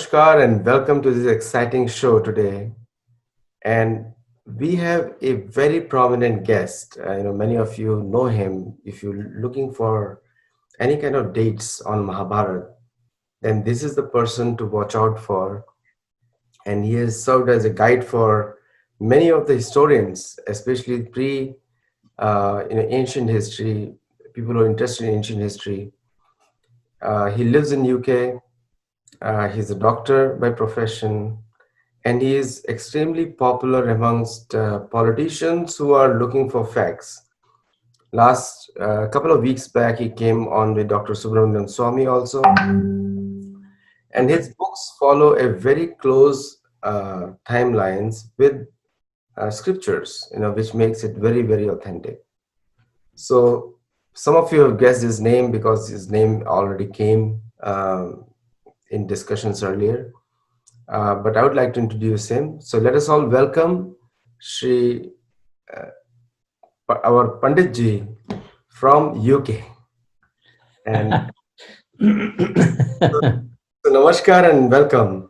Namaskar and welcome to this exciting show today. And we have a very prominent guest. Many of you know him. If you're looking for any kind of dates on Mahabharata, then this is the person to watch out for. And he has served as a guide for many of the historians, especially ancient history, people who are interested in ancient history. He lives in UK. He's a doctor by profession, and he is extremely popular amongst politicians who are looking for facts. Last couple of weeks back, he came on with Dr. Subramanian Swami also, and his books follow a very close timelines with scriptures, which makes it very, very authentic. So some of you have guessed his name because his name already came in discussions earlier. But I would like to introduce him. So let us all welcome Shri, our Pandit Ji from UK. And so namaskar and welcome.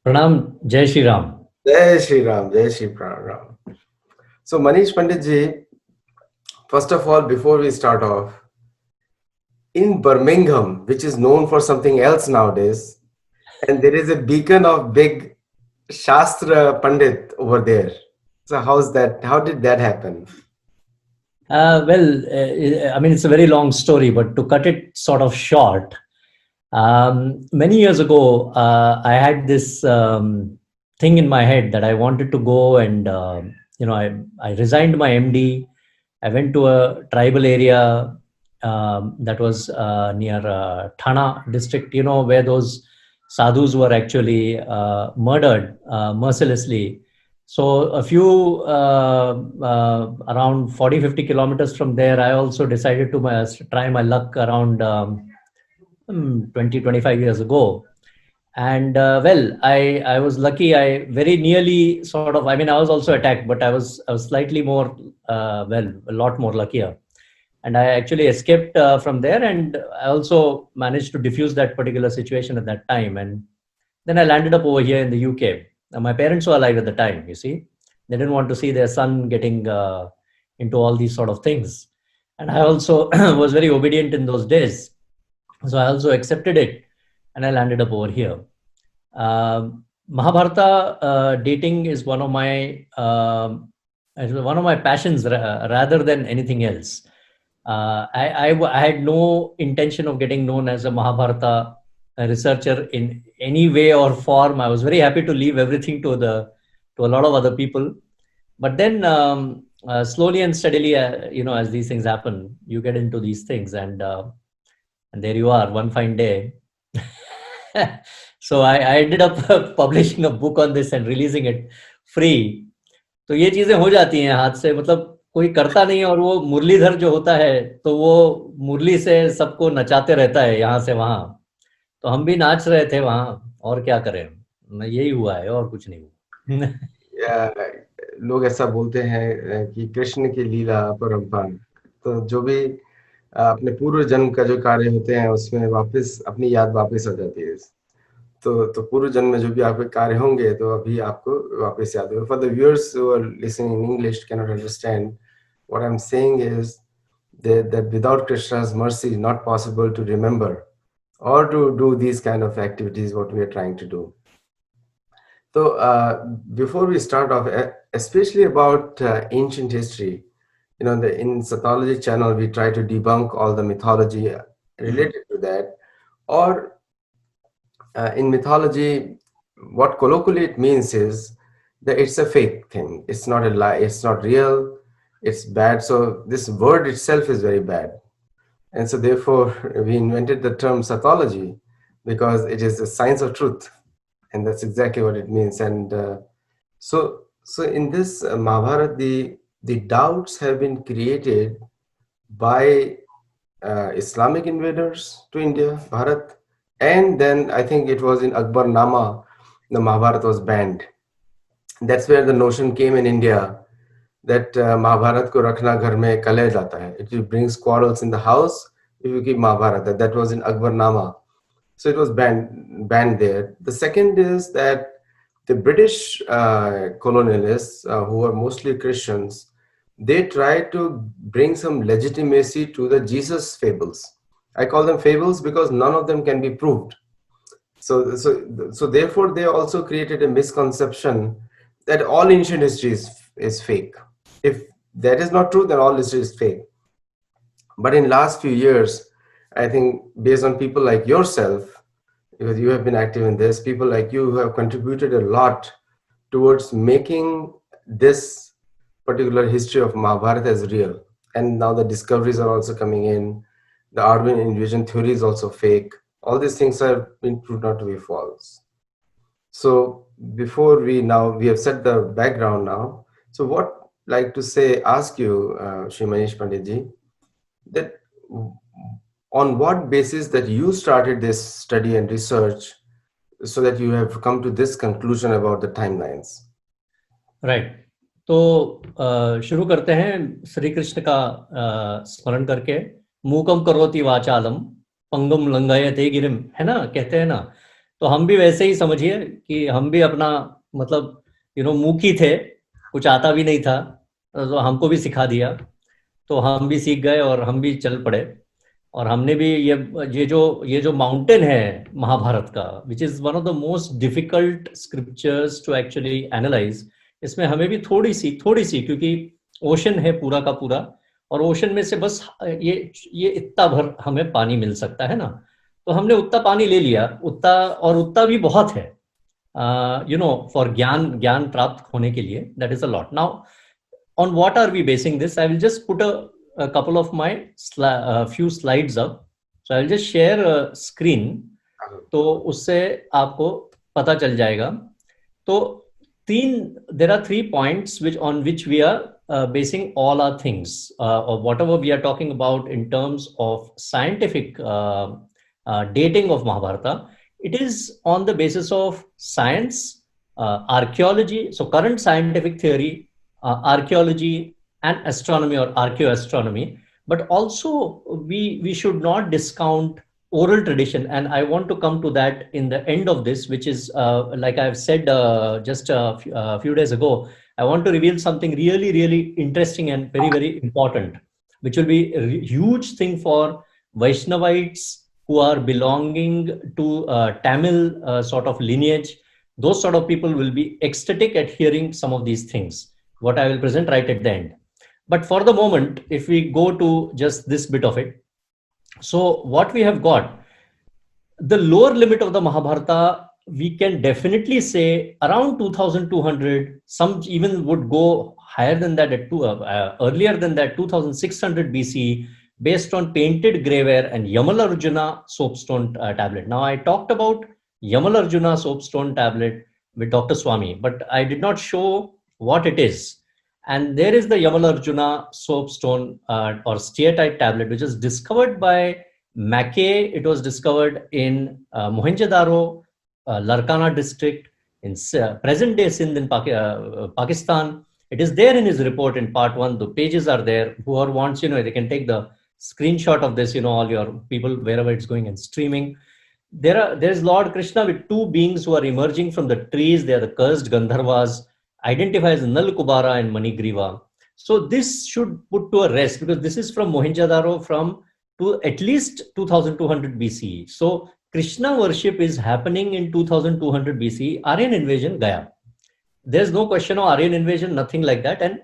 Pranam, Jai Shri Ram. Jai Shri Ram, Jai Shri Ram. So Manish Pandit Ji, first of all, before we start off, in Birmingham, which is known for something else nowadays, and there is a beacon of big Shastra Pandit over there. So how's that? How did that happen? It's a very long story, but to cut it sort of short, many years ago, I had this thing in my head that I wanted to go and, I resigned my MD. I went to a tribal area that was near Thana district, where those sadhus were actually murdered mercilessly. So a few around 40-50 kilometers from there, I also decided to try my luck around 20-25 years ago. And I was lucky. I very nearly I was also attacked, but I was slightly more, a lot more luckier. And I actually escaped from there, and I also managed to diffuse that particular situation at that time. And then I landed up over here in the UK. Now, my parents were alive at the time, you see. They didn't want to see their son getting into all these sort of things. And I also was very obedient in those days. So I also accepted it, and I landed up over here. Mahabharata dating is one of my passions rather than anything else. I had no intention of getting known as a Mahabharata researcher in any way or form. I was very happy to leave everything to a lot of other people. But then slowly and steadily, as these things happen, you get into these things, and there you are, one fine day. So I ended up publishing a book on this and releasing it free. तो ये चीजें हो जाती हैं हाथ से, मतलब कोई करता नहीं है, और वो मुरलीधर जो होता है तो वो मुरली से सबको नचाते रहता है यहाँ से वहां. तो हम भी नाच रहे थे वहां, और क्या करें, यही हुआ है और कुछ नहीं हुआ. लोग ऐसा बोलते हैं कि कृष्ण की लीला अपरंपार. तो जो भी अपने पूर्व जन्म का जो कार्य होते हैं उसमें वापस अपनी याद वापस आ जाती है. तो पूर्व जन्म में जो भी आपके कार्य होंगे तो अभी आपको वापस याद होगा. For the viewers who are listening in English can not understand what I am saying is that without Krishna's mercy is not possible to remember or to do these kind of activities what we are trying to do. So before we start off, especially about ancient history, in Sathology channel we try to debunk all the mythology related to that. Or in mythology, what colloquially it means is that it's a fake thing. It's not a lie. It's not real. It's bad. So this word itself is very bad. And so therefore we invented the term Sathology because it is the science of truth. And that's exactly what it means. And so in this Mahabharata, the doubts have been created by Islamic invaders to India, Bharat. And then I think it was in Akbarnama, the Mahabharata was banned. That's where the notion came in India that Mahabharata ko rakhna ghar mein kalay jata hai. It brings quarrels in the house if you keep Mahabharata. That was in Akbarnama. So it was banned there. The second is that the British colonialists, who were mostly Christians, they tried to bring some legitimacy to the Jesus fables. I call them fables because none of them can be proved. So therefore, they also created a misconception that all ancient history is fake. If that is not true, then all history is fake. But in last few years, I think based on people like yourself, because you have been active in this, people like you who have contributed a lot towards making this particular history of Mahabharata as real. And now the discoveries are also coming in. The Arvind invasion theory is also fake. All these things have been proved not to be false. So before we have set the background now. So what like to say, ask you, Shri Manish Panditji, that on what basis that you started this study and research so that you have come to this conclusion about the timelines? Right. तो शुरू करते हैं श्री कृष्ण का स्मरण करके। मूकम करोति वाचालम पंगुम लंघयते गिरिम, है ना, कहते हैं ना। तो हम भी वैसे ही समझिए कि हम भी अपना मतलब मूकी थे, कुछ आता भी नहीं था, तो हमको भी सिखा दिया, तो हम भी सीख गए और हम भी चल पड़े। और हमने भी ये जो माउंटेन है महाभारत का, which is one of the most difficult scriptures to actually analyse, इसमें हमें भी थोड़ी सी क्योंकि ओशन है पूरा का पूरा, और ओशन में से बस ये इतना भर हमें पानी मिल सकता है ना, तो हमने उतना पानी ले लिया, उतना भी बहुत है फॉर ज्ञान प्राप्त होने के लिए। That is a lot. Now on what are we basing this? I will just put a couple of my few slides up. So I'll just share a screen, तो उससे आपको पता चल जाएगा। तो there are 3 points on which we are basing all our things, or whatever we are talking about in terms of scientific dating of Mahabharata. It is on the basis of science, archaeology, so current scientific theory, archaeology and astronomy or archaeoastronomy, but also we should not discount oral tradition, and I want to come to that in the end of this, which is like I've said just a few days ago, I want to reveal something really, really interesting and very, very important, which will be a huge thing for Vaishnavites who are belonging to Tamil sort of lineage. Those sort of people will be ecstatic at hearing some of these things, what I will present right at the end. But for the moment, if we go to just this bit of it, so what we have got, the lower limit of the Mahabharata, we can definitely say around 2200, some even would go higher than that, earlier than that, 2600 BC, based on painted graveware and Yamalarjuna soapstone tablet. Now I talked about Yamalarjuna soapstone tablet with Dr. Swami, but I did not show what it is. And there is the Yamalarjuna soapstone or steatite tablet, which is discovered by Mackay. It was discovered in Mohenjo-daro, Larkana district, in present day Sindh in Pakistan. It is there in his report in part 1. The pages are there. Whoever wants, they can take the screenshot of this, all your people, wherever it's going and streaming. There's Lord Krishna with 2 beings who are emerging from the trees. They are the cursed Gandharvas, identifies Nal Kubara and Manigriva. So this should put to a rest, because this is from Mohenjo-daro from to at least 2200 BCE. So Krishna worship is happening in 2200 BCE. Aryan invasion gaya. There's no question of Aryan invasion, nothing like that. And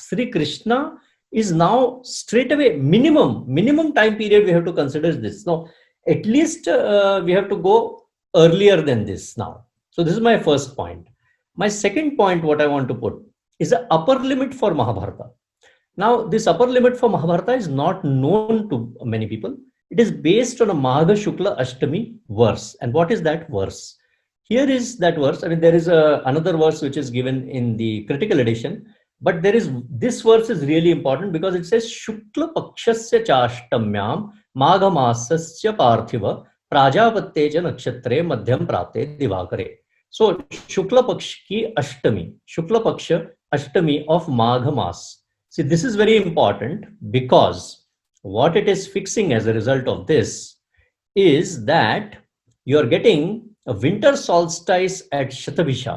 Sri Krishna is now straight away minimum time period we have to consider this. Now, at least we have to go earlier than this now. So this is my first point. My second point, what I want to put, is the upper limit for Mahabharata. Now, this upper limit for Mahabharata is not known to many people. It is based on a Magha Shukla Ashtami verse. And what is that verse? Here is that verse. I mean, there is another verse which is given in the critical edition, but this verse is really important because it says Shukla Pakshasya Chashtamyam Magha Masasya Parthiva Prajapatteja Nakshatre Madhyam Prapte Divakare. So Shukla Paksh ki Ashtami, Shukla Paksha Ashtami of Magha Mas. See, this is very important because what it is fixing as a result of this is that you are getting a winter solstice at Shatabhisha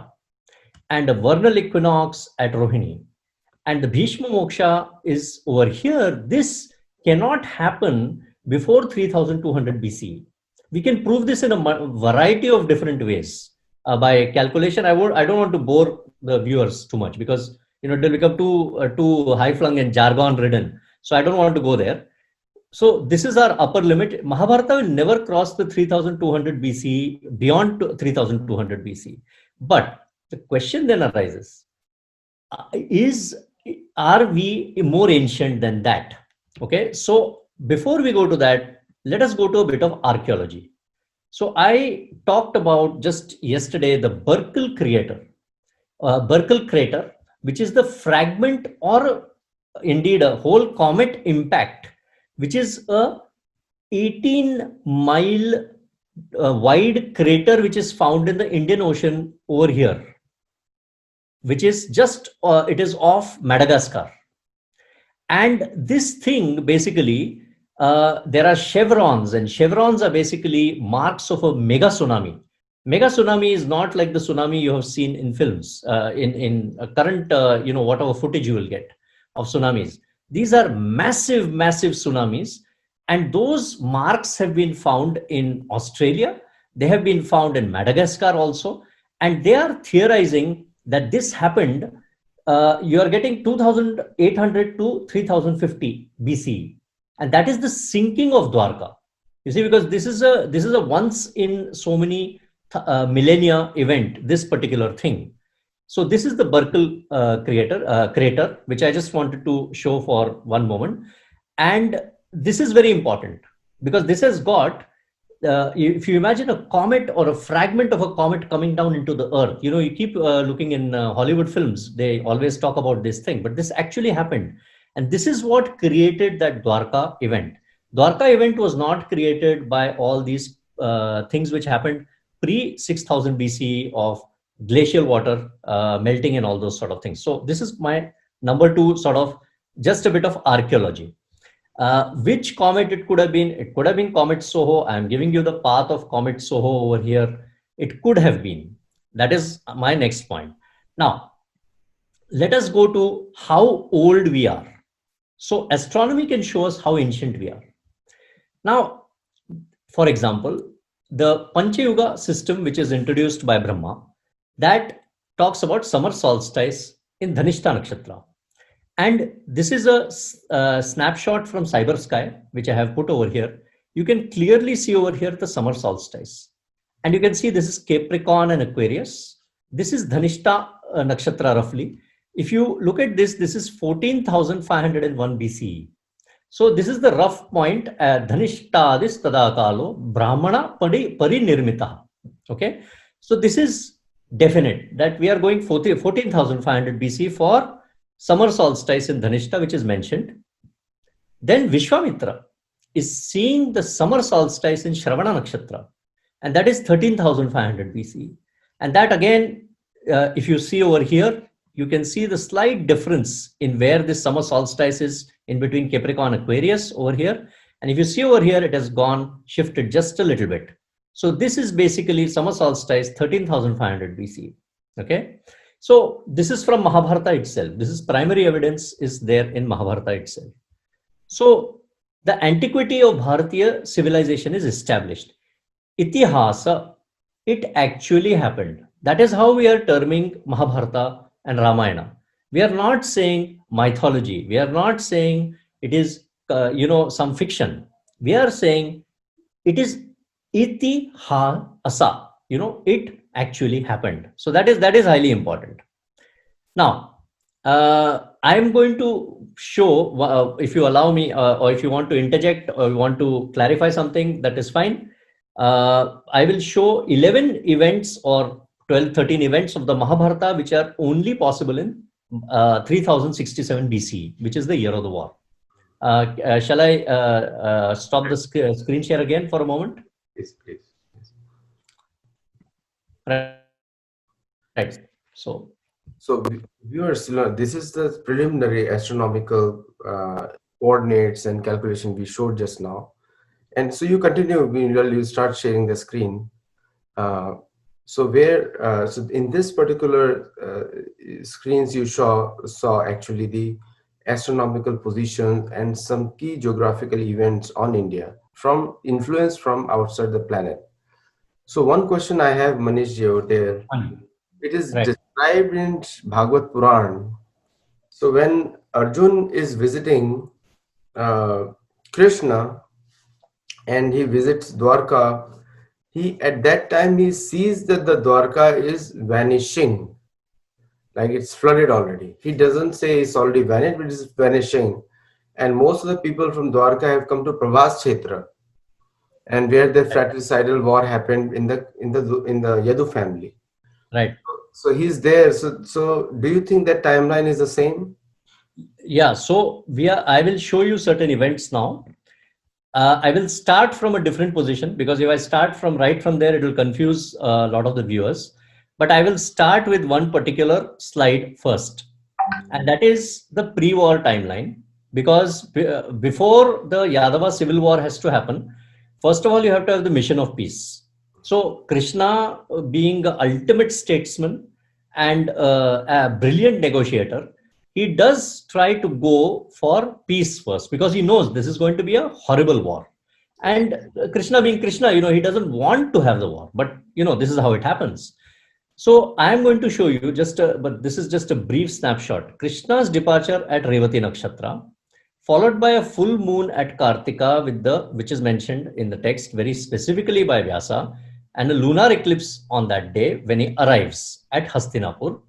and a vernal equinox at Rohini. And the Bhishma Moksha is over here. This cannot happen before 3200 BC. We can prove this in a variety of different ways. By calculation, I don't want to bore the viewers too much, because they'll become too high flung and jargon ridden. So I don't want to go there. So this is our upper limit. Mahabharata will never cross the 3200 BC, beyond 3200 BC. But the question then arises, is are we more ancient than that? Okay, so before we go to that, let us go to a bit of archaeology. So I talked about just yesterday the Burkle crater, which is the fragment or indeed a whole comet impact, which is a 18-mile wide crater which is found in the Indian Ocean over here, which is just, it is off Madagascar. And this thing basically, there are chevrons, and chevrons are basically marks of a mega tsunami. Mega tsunami is not like the tsunami you have seen in films, in current, whatever footage you will get of tsunamis. These are massive, massive tsunamis. And those marks have been found in Australia. They have been found in Madagascar also. And they are theorizing that this happened, you are getting 2800 to 3050 BC. And that is the sinking of Dwarka. You see, because this is a once in so many millennia event, this particular thing. So this is the Burkle crater, which I just wanted to show for one moment. And this is very important, because this has got, if you imagine a comet or a fragment of a comet coming down into the earth, you keep looking in Hollywood films, they always talk about this thing, but this actually happened. And this is what created that Dwarka event. Dwarka event was not created by all these things which happened pre 6000 BC of glacial water melting and all those sort of things. So this is my number two, sort of just a bit of archaeology. Which comet it could have been? It could have been Comet Soho. I'm giving you the path of Comet Soho over here. It could have been. That is my next point. Now, let us go to how old we are. So astronomy can show us how ancient we are. Now, for example, the Panchayuga system, which is introduced by Brahma, that talks about summer solstice in Dhanishta Nakshatra. And this is a snapshot from Cyber Sky, which I have put over here. You can clearly see over here the summer solstice. And you can see this is Capricorn and Aquarius. This is Dhanishta Nakshatra roughly. If you look at this, this is 14,501 BCE. So this is the rough point, Dhanishtadis Tadakalo, Brahmana Parinirmita. Okay. So this is definite that we are going 14,500 BC for summer solstice in Dhanishta, which is mentioned. Then Vishwamitra is seeing the summer solstice in Shravana Nakshatra, and that is 13,500 BC. And that again, if you see over here, you can see the slight difference in where this summer solstice is in between Capricorn and Aquarius over here. And if you see over here, it has shifted just a little bit. So this is basically summer solstice 13,500 BC. Okay. So this is from Mahabharata itself. This is primary evidence is there in Mahabharata itself. So the antiquity of Bharatiya civilization is established. Itihasa, it actually happened. That is how we are terming Mahabharata and Ramayana. We are not saying mythology. We are not saying it is, some fiction. We are saying it is itihasa. It actually happened. So that is highly important. Now, I'm going to show, if you allow me, or if you want to interject or you want to clarify something, that is fine. I will show 11 events or 12, 13 events of the Mahabharata, which are only possible in 3067 BC, which is the year of the war. Shall I stop the screen share again for a moment? Yes, please. Right. So viewers, this is the preliminary astronomical coordinates and calculation we showed just now. And so you continue, you start sharing the screen. Uh, so in this particular screens, you saw actually the astronomical positions and some key geographical events on India from influence from outside the planet. So one question I have, Manish ji, over there, Fine. it is Right. described in Bhagavad Puran. So when Arjun is visiting uh, Krishna and he visits Dwarka, he at that time he sees that the Dwarka is vanishing, like it's flooded already. He doesn't say it's already vanished, but it's vanishing. And most of the people from Dwarka have come to Prabhas Kshetra, and where the fratricidal war happened in the Yadu family. Right. So he's there. So do you think that timeline is the same? Yeah. So I will show you certain events now. I will start from a different position because if I start from right from there, it will confuse a lot of the viewers. But I will start with one particular slide first, and that is the pre-war timeline. Because before the Yadava civil war has to happen, first of all, you have to have the mission of peace. So Krishna, being the ultimate statesman and a brilliant negotiator, he does try to go for peace first because he knows this is going to be a horrible war. And Krishna being Krishna, he doesn't want to have the war, but this is how it happens. So I am going to show you but this is just a brief snapshot. Krishna's departure at Revati Nakshatra, followed by a full moon at Kartika which is mentioned in the text very specifically by Vyasa, and a lunar eclipse on that day when he arrives at Hastinapur.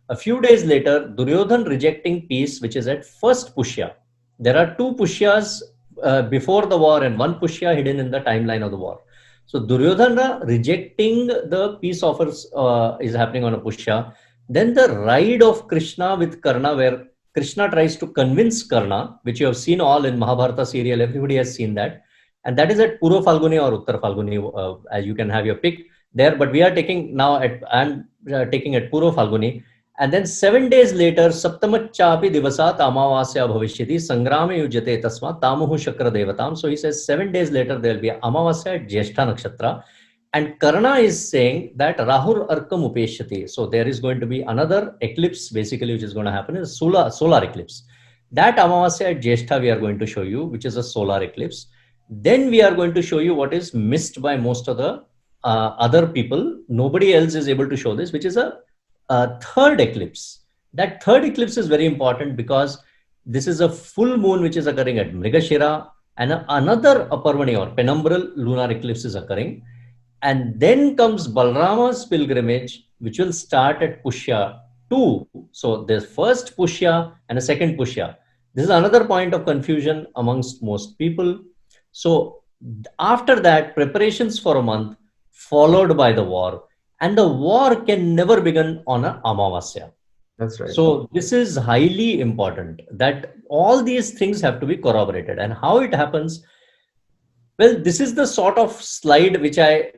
A few days later, Duryodhan rejecting peace, which is at first Pushya. There are two Pushyas before the war and one Pushya hidden in the timeline of the war. So Duryodhana rejecting the peace offers is happening on a Pushya. Then the ride of Krishna with Karna, where Krishna tries to convince Karna, which you have seen all in Mahabharata serial, everybody has seen that. And that is at Purva Falguni or Uttar Falguni, as you can have your pick there. But we are taking now I'm taking at Purva Falguni. And then 7 days later, Saptamachapi Divasat Amavasya Bhavishyati Sangrame Yujate Tasma Tamuhu Shakra Devatam. So he says 7 days later there will be Amavasya at Jyeshtha Nakshatra. And Karna is saying that Rahur Arkam Upeshyati. So there is going to be another eclipse basically which is going to happen, is solar eclipse. That Amavasya at Jyeshtha we are going to show you, which is a solar eclipse. Then we are going to show you what is missed by most of the other people. Nobody else is able to show this, which is a third eclipse. That third eclipse is very important because this is a full moon which is occurring at Mrigashira, and another Aparvani or penumbral lunar eclipse is occurring. And then comes Balrama's pilgrimage, which will start at Pushya 2. So there's first Pushya and a second Pushya. This is another point of confusion amongst most people. So after that, preparations for a month, followed by the war. And the war can never begin on a Amavasya. That's right. So this is highly important that all these things have to be corroborated. And how it happens, well, this is the sort of slide which I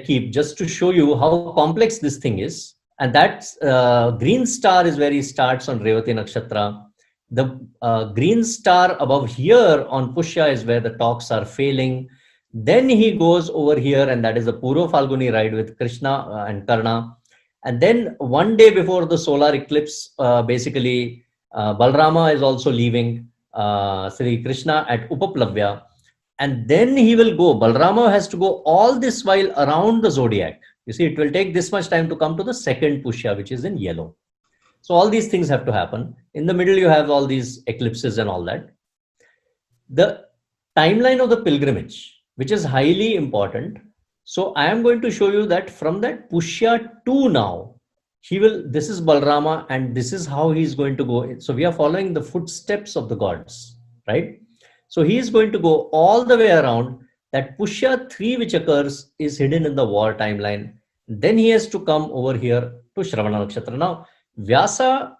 keep just to show you how complex this thing is. And that green star is where he starts on Revati Nakshatra. The green star above here on Pushya is where the talks are failing. Then he goes over here, and that is the Purva Falguni ride with Krishna and Karna. And then one day before the solar eclipse, basically, Balrama is also leaving Sri Krishna at Upaplavya. And then he will go. Balrama has to go all this while around the zodiac. You see, it will take this much time to come to the second Pushya, which is in yellow. So all these things have to happen. In the middle, you have all these eclipses and all that. The timeline of the pilgrimage, which is highly important. So I am going to show you that from that Pushya 2 now, this is Balrama, and this is how he's going to go. So we are following the footsteps of the gods, right? So he is going to go all the way around. That Pushya 3, which occurs, is hidden in the war timeline. Then he has to come over here to Shravana Nakshatra. Now, Vyasa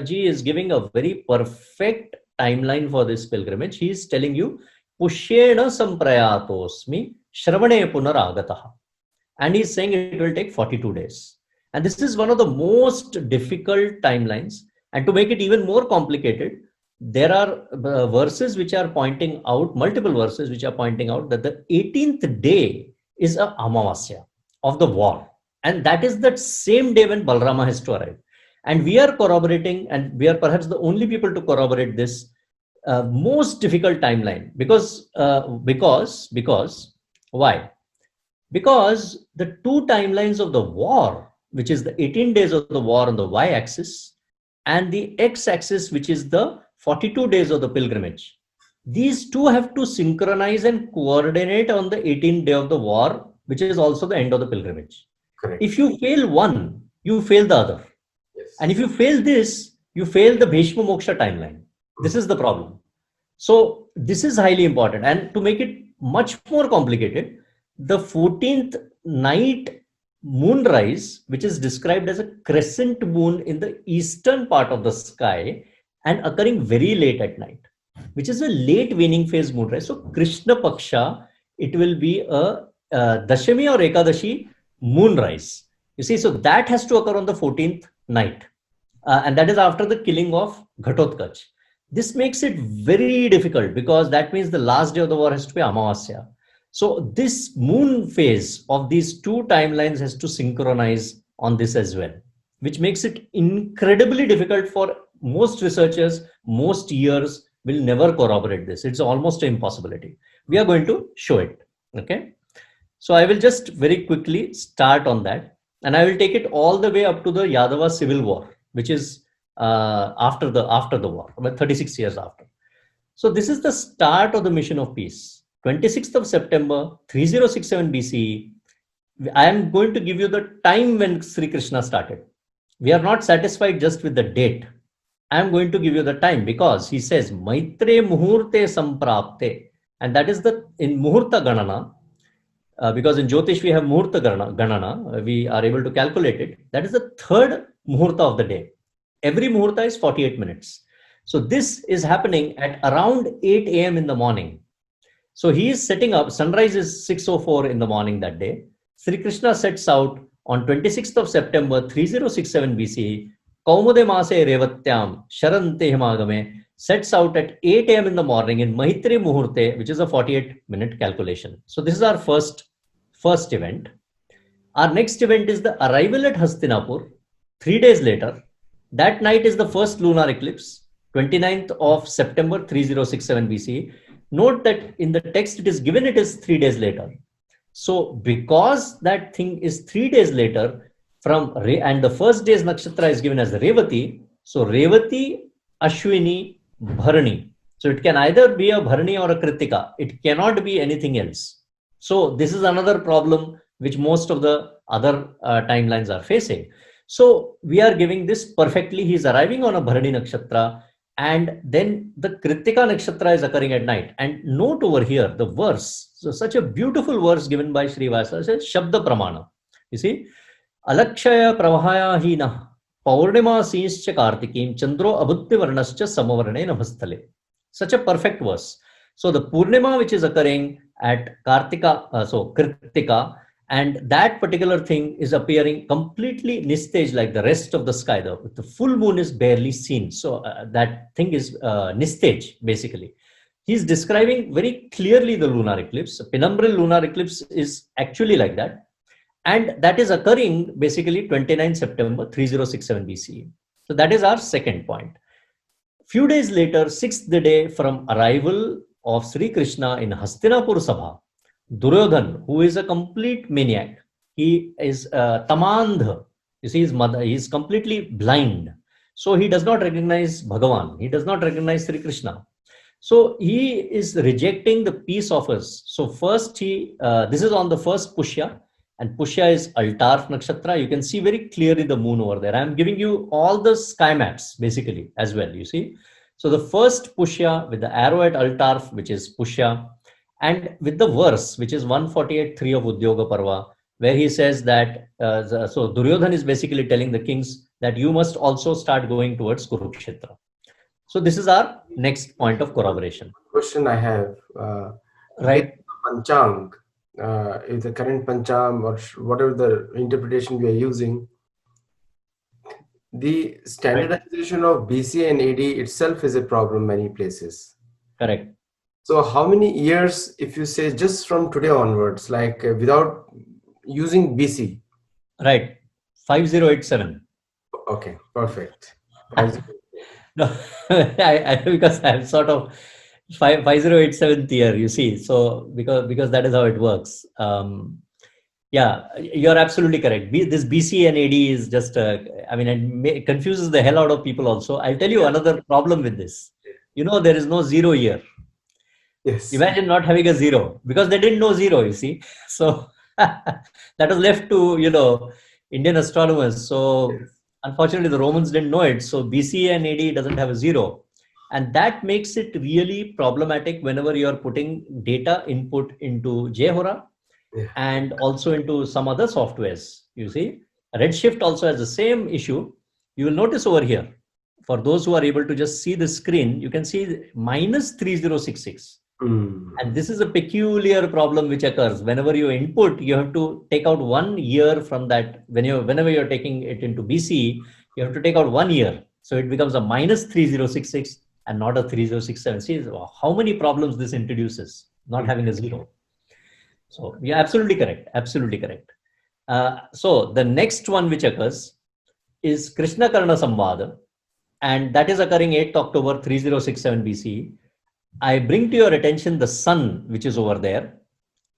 ji is giving a very perfect timeline for this pilgrimage. He is telling you, Pushyena samprayatosmi Shravane punaragataha. And he's saying it will take 42 days. And this is one of the most difficult timelines. And to make it even more complicated, there are verses which are pointing out, multiple verses which are pointing out that the 18th day is a Amavasya of the war. And that is that same day when Balrama has to arrive. And we are corroborating, and we are perhaps the only people to corroborate this most difficult timeline. Because why? Because the two timelines of the war, which is the 18 days of the war on the y-axis, and the x-axis, which is the 42 days of the pilgrimage, these two have to synchronize and coordinate on the 18th day of the war, which is also the end of the pilgrimage. Correct. If you fail one, you fail the other. Yes. And if you fail this, you fail the Bhishma Moksha timeline. This is the problem. So this is highly important. And to make it much more complicated, the 14th night moonrise, which is described as a crescent moon in the eastern part of the sky and occurring very late at night, which is a late waning phase moonrise. So Krishna Paksha, it will be a Dashami or Ekadashi moonrise. You see, so that has to occur on the 14th night. And that is after the killing of Ghatotkach. This makes it very difficult because that means the last day of the war has to be Amavasya. So this moon phase of these two timelines has to synchronize on this as well, which makes it incredibly difficult for most researchers. Most years will never corroborate this. It's almost an impossibility. We are going to show it. Okay. So I will just very quickly start on that, and I will take it all the way up to the Yadava civil war, which is after the war, about 36 years after. So this is the start of the mission of peace. 26th of September, 3067 BCE. I am going to give you the time when Sri Krishna started. We are not satisfied just with the date. I am going to give you the time because he says Maitre Muhurte Samprapte, and that is the in Muhurta Ganana. Because in Jyotish we have Muhurta Ganana, we are able to calculate it. That is the third Muhurta of the day. Every Muhurta is 48 minutes. So this is happening at around 8 a.m. in the morning. So he is setting up, sunrise is 6:04 in the morning that day. Sri Krishna sets out on 26th of September 3067 BCE, Kaumude Mase Revatyam Sharante Himagame, sets out at 8 a.m. in the morning in Mahitre Muhurte, which is a 48-minute calculation. So this is our first event. Our next event is the arrival at Hastinapur 3 days later. That night is the first lunar eclipse, 29th of September 3067 BCE. Note that in the text it is given it is 3 days later. So because that thing is 3 days later and the first day's nakshatra is given as Revati, so Revati, Ashwini, Bharani. So it can either be a Bharani or a Kritika. It cannot be anything else. So this is another problem which most of the other timelines are facing. So we are giving this perfectly. He is arriving on a Bharani nakshatra, and then the Kritika nakshatra is occurring at night. And note over here the verse. So such a beautiful verse given by Sri Vasa says Shabda Pramana. You see, Alakshaya Pravahaya Hina Paurnima Sinscha Kartikim Chandro Abhutti Varnascha Samavarne Navastale. Such a perfect verse. So the Purnima which is occurring at Kartika, so Kritika, and that particular thing is appearing completely nistej like the rest of the sky. The full moon is barely seen. So that thing is nistej basically. He's describing very clearly the lunar eclipse. A penumbral lunar eclipse is actually like that. And that is occurring basically 29 September 3067 BCE. So that is our second point. Few days later, 6th day from arrival of Sri Krishna in Hastinapur Sabha, Duryodhan, who is a complete maniac, he is tamandh. You see, his mother, he is completely blind. So he does not recognize Bhagavan. He does not recognize Sri Krishna. So he is rejecting the peace offers. So first this is on the first Pushya, and Pushya is Altarf Nakshatra. You can see very clearly the moon over there. I'm giving you all the sky maps basically as well, you see. So the first Pushya with the arrow at Altarf, which is Pushya, and with the verse, which is 148.3 of Udyoga Parva, where he says that, so Duryodhan is basically telling the kings that you must also start going towards Kurukshetra. So this is our next point of corroboration. Question I have, right? Panchang, is the current Pancham or whatever the interpretation we are using, the standardization of BC and AD itself is a problem many places. Correct. So how many years, if you say just from today onwards, like without using BC? Right. 5087. Okay, perfect. No, because I'm sort of 5087th year, you see. So because that is how it works. Yeah, you're absolutely correct. This BC and AD is just, I mean, it confuses the hell out of people also. I'll tell you another problem with this. You know, there is no 0 year. Yes. Imagine not having a 0 because they didn't know 0, you see. So that was left to, Indian astronomers. So Yes. unfortunately, the Romans didn't know it. So BC and AD doesn't have a 0. And that makes it really problematic whenever you're putting data input into JHora Yeah. and also into some other softwares. You see, Redshift also has the same issue. You will notice over here, for those who are able to just see the screen, you can see minus 3066. Mm. And this is a peculiar problem which occurs whenever you input. You have to take out 1 year from that. Whenever you're taking it into BC, you have to take out 1 year, so it becomes a minus 3066 and not a 3067. See how many problems this introduces, not having a 0. So you're absolutely correct. Absolutely correct. So the next one which occurs is Krishna Karna Samvada, and that is occurring 8th October 3067 BCE. I bring to your attention the sun, which is over there.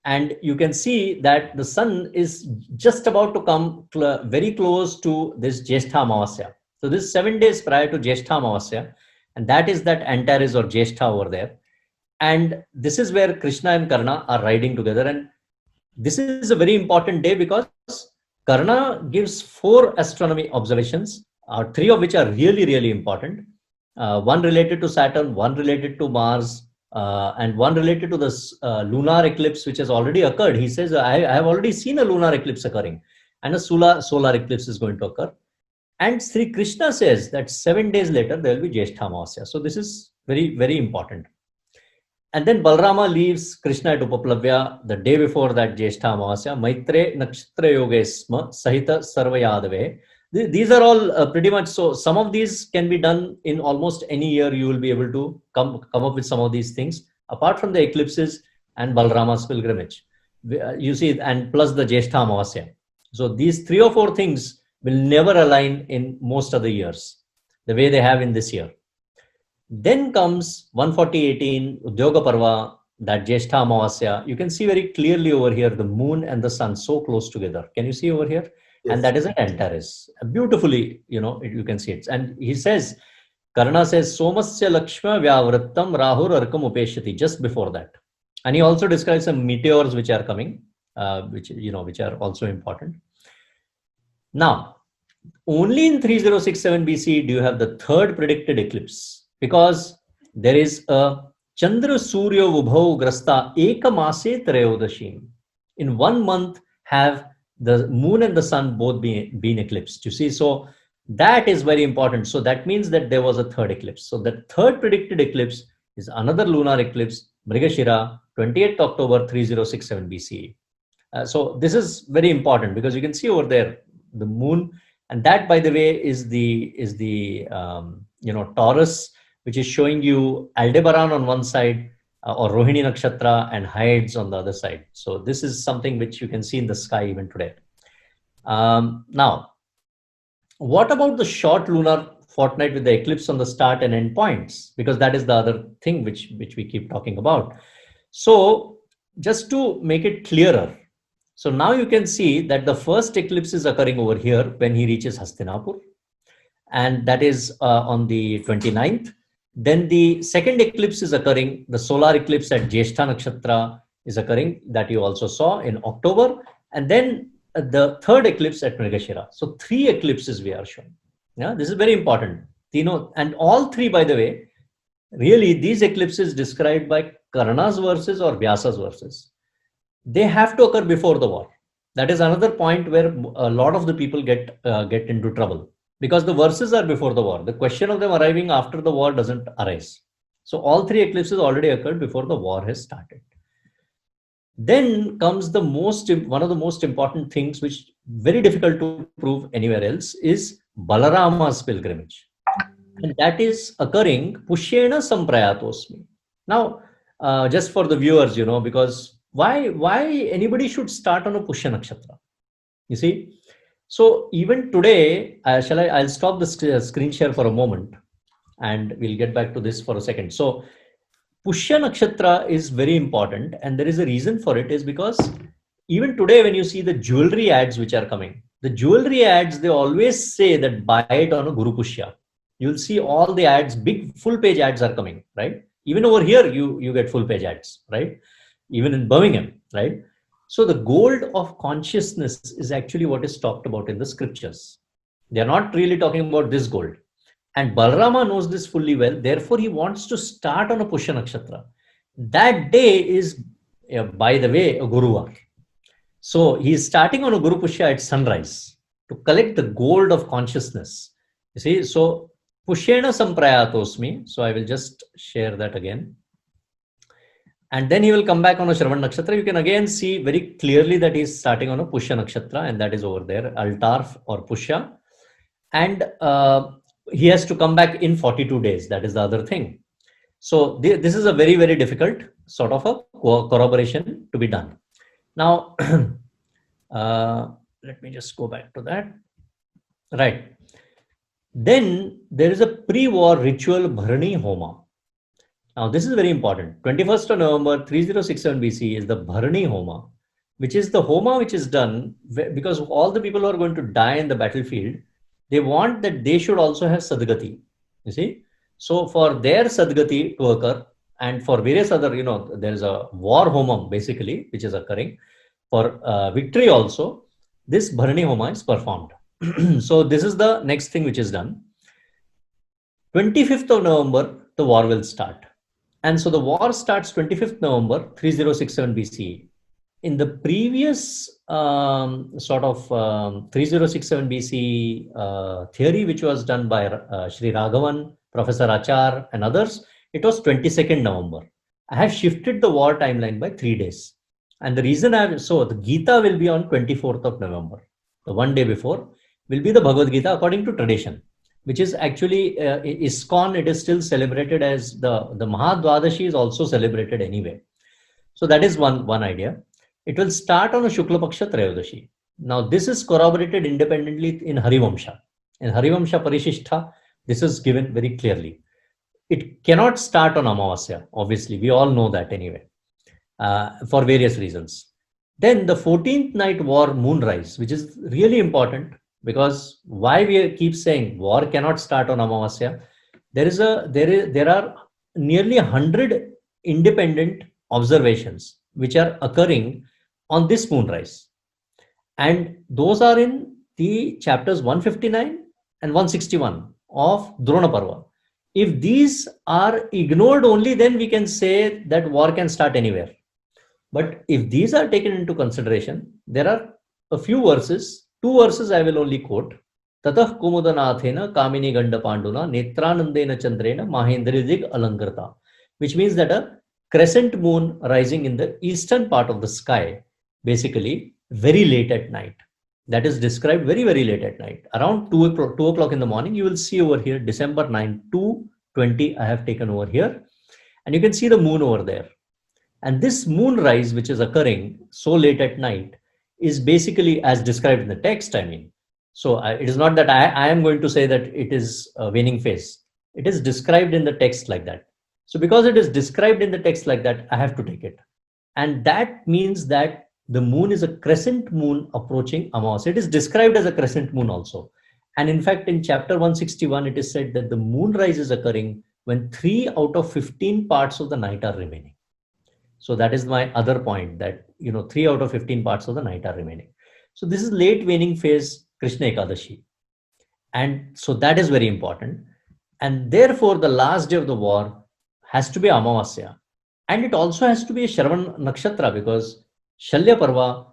And you can see that the sun is just about to come very close to this Jeshtha Amavasya. So this is 7 days prior to Jeshtha Amavasya. And that is that Antares or Jeshtha over there. And this is where Krishna and Karna are riding together. And this is a very important day because Karna gives 4 astronomy observations, 3 of which are really, really important. One related to Saturn, one related to Mars, and one related to this lunar eclipse, which has already occurred. He says, I have already seen a lunar eclipse occurring, and a solar eclipse is going to occur. And Sri Krishna says that 7 days later, there will be Jeshtha Amavasya. So this is very, very important. And then Balrama leaves Krishna at Upaplavya the day before that Jeshtha Amavasya, Maitre Nakshatra Yogesma Sahita Sarvayadave. These are all pretty much so. Some of these can be done in almost any year. You will be able to come up with some of these things, apart from the eclipses and Balrama's pilgrimage. You see, and plus the Jeshtha Amavasya. So these 3 or 4 things will never align in most other years, the way they have in this year. Then comes 14018 Udyoga Parva, that Jeshtha Amavasya. You can see very clearly over here the moon and the sun so close together. Can you see over here? Yes. And that is an Antares. Beautifully, you can see it. And he says, Karna says, Somasya Lakshma Vyavrittam Rahur Arkam Upeshyati, just before that. And he also describes some meteors which are coming, which are also important. Now, only in 3067 BC do you have the 3rd predicted eclipse, because there is a Chandra Surya Vubhau Grasta Ekamase Trayodashim. In 1 month, have the moon and the sun both been eclipsed. You see, so that is very important. So that means that there was a 3rd eclipse. So the 3rd predicted eclipse is another lunar eclipse, Mrigashira, 28th October 3067 BCE. So this is very important because you can see over there the moon, and that, by the way, is the Taurus, which is showing you Aldebaran on one side, or Rohini Nakshatra, and Hyades on the other side. So this is something which you can see in the sky even today. Now, what about the short lunar fortnight with the eclipse on the start and end points? Because that is the other thing which we keep talking about. So just to make it clearer, so now you can see that the first eclipse is occurring over here when he reaches Hastinapur, and that is on the 29th. Then the second eclipse is occurring, the solar eclipse at Jeshtha Nakshatra is occurring, that you also saw in October. And then the 3rd eclipse at Mrigashira. So 3 eclipses we are showing. Yeah, this is very important. And all 3, by the way, really these eclipses described by Karna's verses or Vyasa's verses, they have to occur before the war. That is another point where a lot of the people get into trouble, because the verses are before the war. The question of them arriving after the war doesn't arise. So all 3 eclipses already occurred before the war has started. Then comes one of the most important things, which very difficult to prove anywhere else, is Balarama's pilgrimage. And that is occurring Pushyena Samprayatosmi. Now, just for the viewers, because why anybody should start on a Pushya Nakshatra? You see, so even today, I'll stop the screen share for a moment, and we'll get back to this for a second. So Pushya Nakshatra is very important, and there is a reason for it, is because even today when you see the jewelry ads which are coming, the jewelry ads, they always say that buy it on a Guru Pushya. You'll see all the ads, big full page ads are coming, right? Even over here, you get full page ads, right? Even in Birmingham, right? So the gold of consciousness is actually what is talked about in the scriptures. They're not really talking about this gold. And Balarama knows this fully well. Therefore, he wants to start on a Pushya Nakshatra. That day is, by the way, a Guruvar. So he is starting on a Guru Pushya at sunrise to collect the gold of consciousness. You see, so Pushyena Samprayatosmi. So I will just share that again. And then he will come back on a Shravan Nakshatra. You can again see very clearly that he is starting on a Pushya Nakshatra, and that is over there, altar or Pushya. And he has to come back in 42 days. That is the other thing. So this is a very, very difficult sort of a corroboration to be done. Now, let me just go back to that. Right. Then there is a pre-war ritual Bharani Homa. Now, this is very important. 21st of November 3067 BC is the Bharani Homa, which is the Homa which is done because all the people who are going to die in the battlefield, they want that they should also have Sadgati. You see? So for their Sadgati to occur, and for various other, there is a war Homam basically, which is occurring. For victory also, this Bharani Homa is performed. So this is the next thing which is done. 25th of November, the war will start. And so the war starts 25th November 3067 BCE. In the previous 3067 BC theory, which was done by Sri Raghavan, Professor Achar, and others, it was 22nd November. I have shifted the war timeline by 3 days. And the reason the Gita will be on 24th of November. The one day before will be the Bhagavad Gita according to tradition, which is actually ISKCON. It is still celebrated as the Mahadvadashi is also celebrated anyway. So that is one idea. It will start on a Shukla Paksha Trayodashi. Now this is corroborated independently in Harivamsha. In Harivamsha Parishishtha, this is given very clearly. It cannot start on Amavasya, obviously. We all know that anyway, for various reasons. Then the 14th night war moonrise, which is really important, because why we keep saying war cannot start on Amavasya, there are nearly 100 independent observations which are occurring on this moonrise. And those are in the chapters 159 and 161 of Drona Parva. If these are ignored only, then we can say that war can start anywhere. But if these are taken into consideration, there are a few verses, 2 verses I will only quote. Tatah kumudanathena kamini ganda panduna netranandena chandrena mahendridig alankarta, which means that a crescent moon rising in the eastern part of the sky, basically very late at night. That is described very, very late at night. Around 2 o'clock in the morning, you will see over here, December 9, 2:20, I have taken over here. And you can see the moon over there. And this moonrise, which is occurring so late at night, is basically as described in the text, I mean. So it is not that I am going to say that it is a waning phase. It is described in the text like that. So because it is described in the text like that, I have to take it. And that means that the moon is a crescent moon approaching Amavasya. It is described as a crescent moon also. And in fact, in chapter 161, it is said that the moonrise is occurring when 3 out of 15 parts of the night are remaining. So that is my other point, that 3 out of 15 parts of the night are remaining. So this is late waning phase Krishna Ekadashi. And so that is very important. And therefore, the last day of the war has to be Amavasya. And it also has to be a Shravan Nakshatra, because Shalya Parva,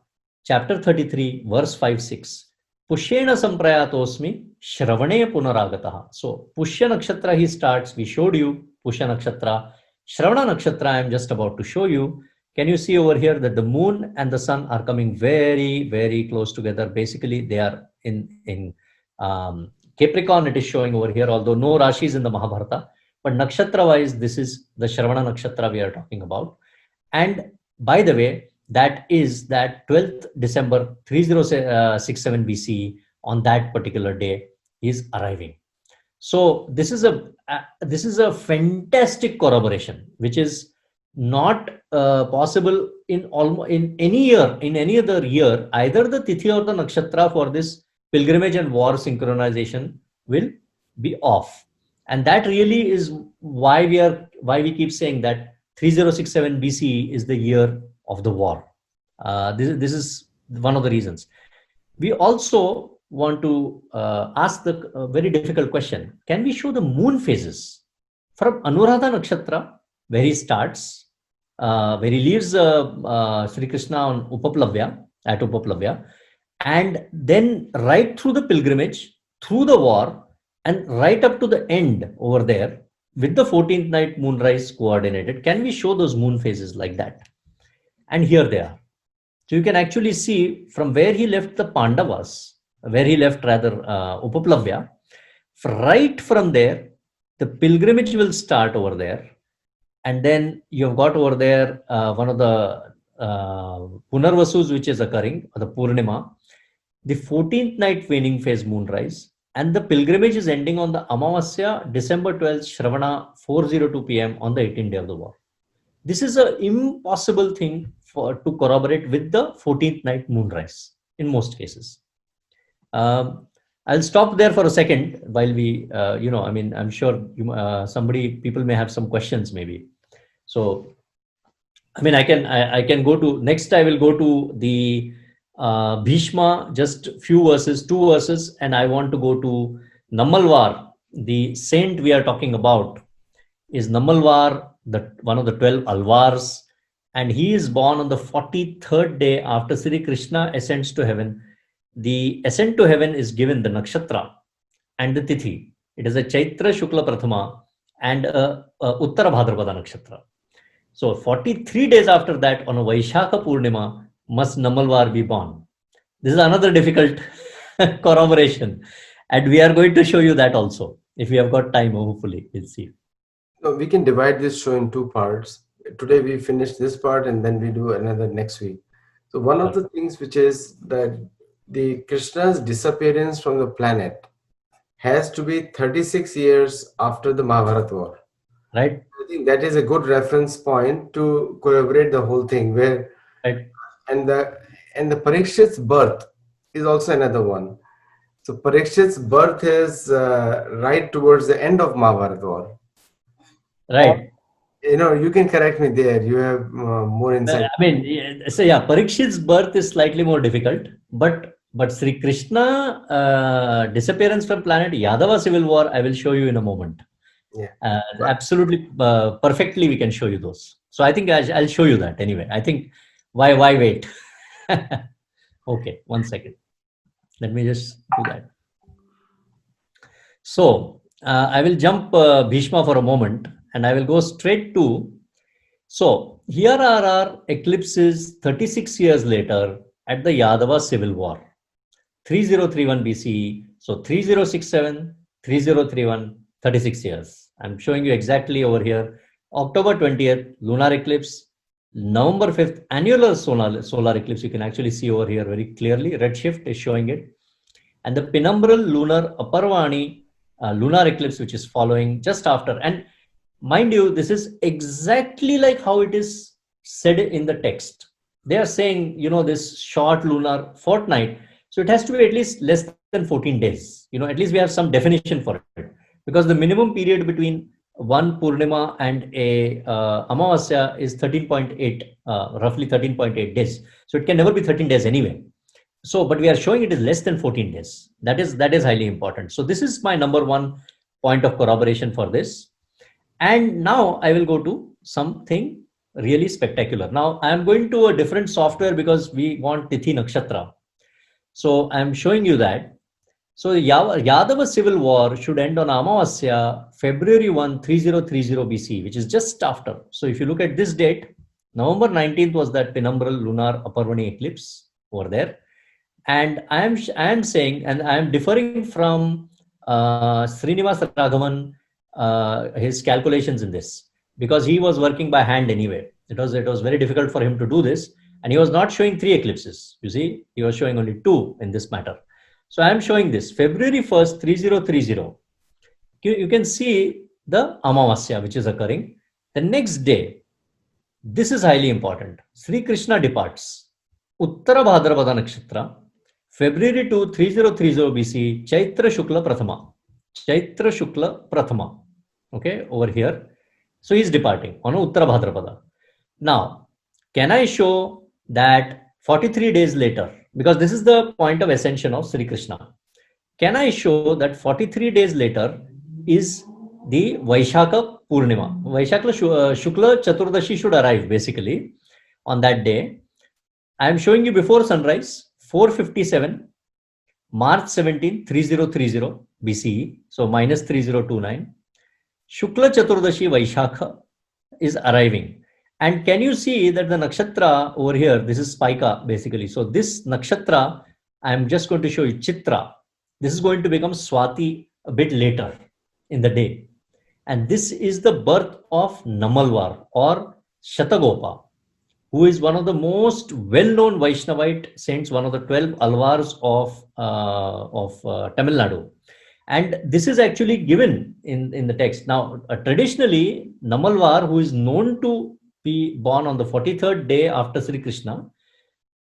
chapter 33, verse 5-6, Pushyena Samprayatosmi Shravane Punaragataha. So Pushya Nakshatra he starts. We showed you Pushya Nakshatra. Shravana Nakshatra I am just about to show you. Can you see over here that the moon and the sun are coming very, very close together? Basically, they are in Capricorn, it is showing over here, although no Rashis in the Mahabharata. but nakshatra wise, this is the Shravana nakshatra we are talking about. And by the way, that is that 12th December 3067 BCE, on that particular day is arriving. So this is a fantastic corroboration, which is not possible in almost in any year, in any other year. Either the tithi or the nakshatra for this pilgrimage and war synchronization will be off, and that really is why we keep saying that 3067 BCE is the year of the war. This is one of the reasons. We also want to ask the very difficult question: can we show the moon phases from Anuradha Nakshatra, where he starts, where he leaves Sri Krishna on Upaplavya, at Upaplavya, and then right through the pilgrimage, through the war, and right up to the end over there, with the 14th night moonrise coordinated? Can we show those moon phases like that? And here they are. So you can actually see from where he left the Pandavas, where he left rather Upaplavya, right from there, the pilgrimage will start over there. And then you've got over there one of the Punarvasus, which is occurring, the Purnima, the 14th night waning phase moonrise, and the pilgrimage is ending on the Amavasya, December 12th, Shravana, 4:02 p.m. on the 18th day of the war. This is an impossible thing to corroborate with the 14th night moonrise in most cases. I'll stop there for a second while we, I'm sure people may have some questions maybe. So, I can go to, next I will go to the Bhishma, just few verses, 2 verses, and I want to go to Nammalvar. The saint we are talking about is Nammalvar, one of the 12 Alvars, and he is born on the 43rd day after Sri Krishna ascends to heaven. The ascent to heaven is given the nakshatra and the tithi. It is a Chaitra Shukla Prathama and a Uttara Bhadrapada nakshatra. So 43 days after that, on a Vaishakha Purnima, must Nammalvar be born. This is another difficult corroboration, and we are going to show you that also. If we have got time, hopefully, we'll see. No, we can divide this show in 2 parts. Today we finish this part and then we do another next week. So one of the things which is that the Krishna's disappearance from the planet has to be 36 years after the Mahabharata war. Right. I think that is a good reference point to corroborate the whole thing. Where right. And the Parikshit's birth is also another one. So Parikshit's birth is right towards the end of Mahabharata war. Right. You can correct me there. You have more insight. Parikshit's birth is slightly more difficult, but Sri Krishna disappearance from planet, Yadava civil war, I will show you in a moment. Yeah. Absolutely, perfectly we can show you those. So I think I'll show you that anyway. I think why wait? Okay, 1 second. Let me just do that. So I will jump Bhishma for a moment, and I will go straight to. So here are our eclipses 36 years later at the Yadava civil war, 3031 BCE. So 3067, 3031, 36 years. I'm showing you exactly over here. October 20th, lunar eclipse. November 5th, annular solar eclipse. You can actually see over here very clearly. Redshift is showing it. And the penumbral lunar Aparvani lunar eclipse, which is following just after. And mind you, this is exactly like how it is said in the text. They are saying, this short lunar fortnight. So it has to be at least less than 14 days. At least we have some definition for it. Because the minimum period between one Purnima and a Amavasya is 13.8, roughly 13.8 days. So it can never be 13 days anyway. So, but we are showing it is less than 14 days. That is highly important. So this is my number 1 point of corroboration for this. And now I will go to something really spectacular. Now I am going to a different software because we want Tithi Nakshatra. So I am showing you that. So Yadava civil war should end on Amavasya, February 1, 3030 BC, which is just after. So if you look at this date, November 19th was that penumbral lunar Aparvani eclipse over there. And I am saying, and I am differing from Srinivas Raghavan, his calculations in this, because he was working by hand anyway. It was very difficult for him to do this, and he was not showing 3 eclipses. You see, he was showing only 2 in this matter. So I am showing this February 1st, 3030. You can see the Amavasya which is occurring. The next day, this is highly important. Sri Krishna departs. Uttara Bhadrapada Nakshatra, February 2, 3030 BC, Chaitra Shukla Prathama. Chaitra Shukla Prathama. Okay, over here. So he is departing on Uttara Bhadrapada. Now, can I show that 43 days later, because this is the point of ascension of Sri Krishna, can I show that 43 days later is the Vaishakha Purnima? Vaishakha Shukla Chaturdashi should arrive basically on that day. I am showing you before sunrise, 4:57, March 17, 3030 BCE, so minus 3029. Shukla Chaturdashi Vaishakha is arriving. And can you see that the nakshatra over here, this is Spika basically. So this nakshatra, I am just going to show you Chitra. This is going to become Swati a bit later in the day. And this is the birth of Namalvar or Shatagopa, who is one of the most well-known Vaishnavite saints, one of the 12 Alvars of Tamil Nadu. And this is actually given in the text. Now, traditionally, Namalvar, who is known to be born on the 43rd day after Sri Krishna,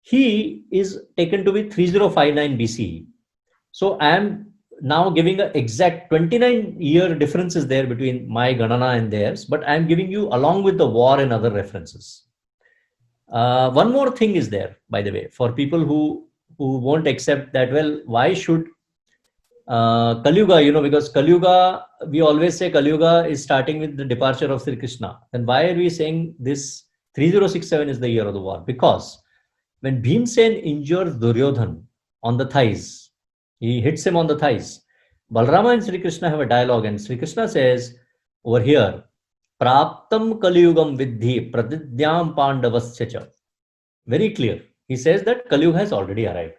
he is taken to be 3059 BCE. So I am now giving an exact 29-year differences there between my Ganana and theirs, but I am giving you along with the war and other references. One more thing is there, by the way, for people who won't accept that, well, why should Kali Yuga, because Kali Yuga, we always say Kali Yuga is starting with the departure of Sri Krishna. Then why are we saying this 3067 is the year of the war? Because when Bhimsen injures Duryodhan on the thighs, he hits him on the thighs. Balarama and Sri Krishna have a dialogue, and Sri Krishna says over here, Praptam Kali Yugam Vidhi Pratidhyam Pandavasya. Very clear. He says that Kali Yuga has already arrived.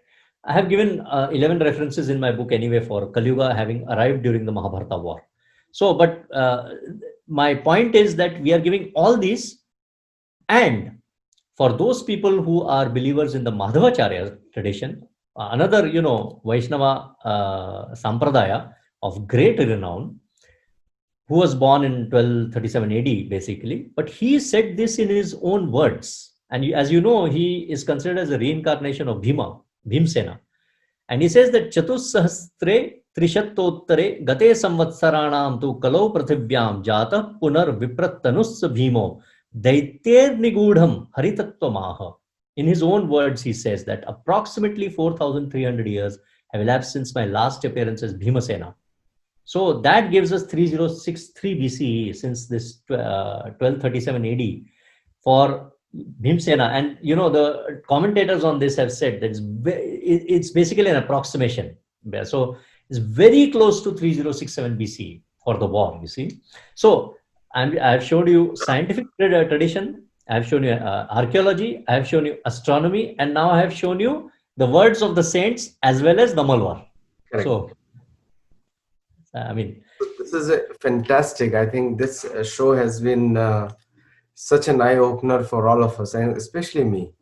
I have given 11 references in my book anyway for Kali Yuga having arrived during the Mahabharata war. So, but my point is that we are giving all these, and for those people who are believers in the Madhavacharya tradition, another, Vaishnava Sampradaya of great renown, who was born in 1237 AD basically, but he said this in his own words. And as you know, he is considered as a reincarnation of Bhimsena. And he says that Chatussahastre Trishattottare Gate Samvatsaranam tu Kalau Prathivyam Jata Punar Viprattanus Bhimo Daiter Nigudham Haritatvamaha. In his own words, he says that approximately 4,300 years have elapsed since my last appearance as Bhimasena. So that gives us 3063 BCE, since this 1237 AD for Bhimsena. And the commentators on this have said that it's basically an approximation. So it's very close to 3067 BCE for the war, you see. So I've showed you scientific tradition, I've shown you archaeology, I have shown you astronomy, and now I have shown you the words of the saints as well as Namalvar. So, this is fantastic. I think this show has been such an eye-opener for all of us, and especially me.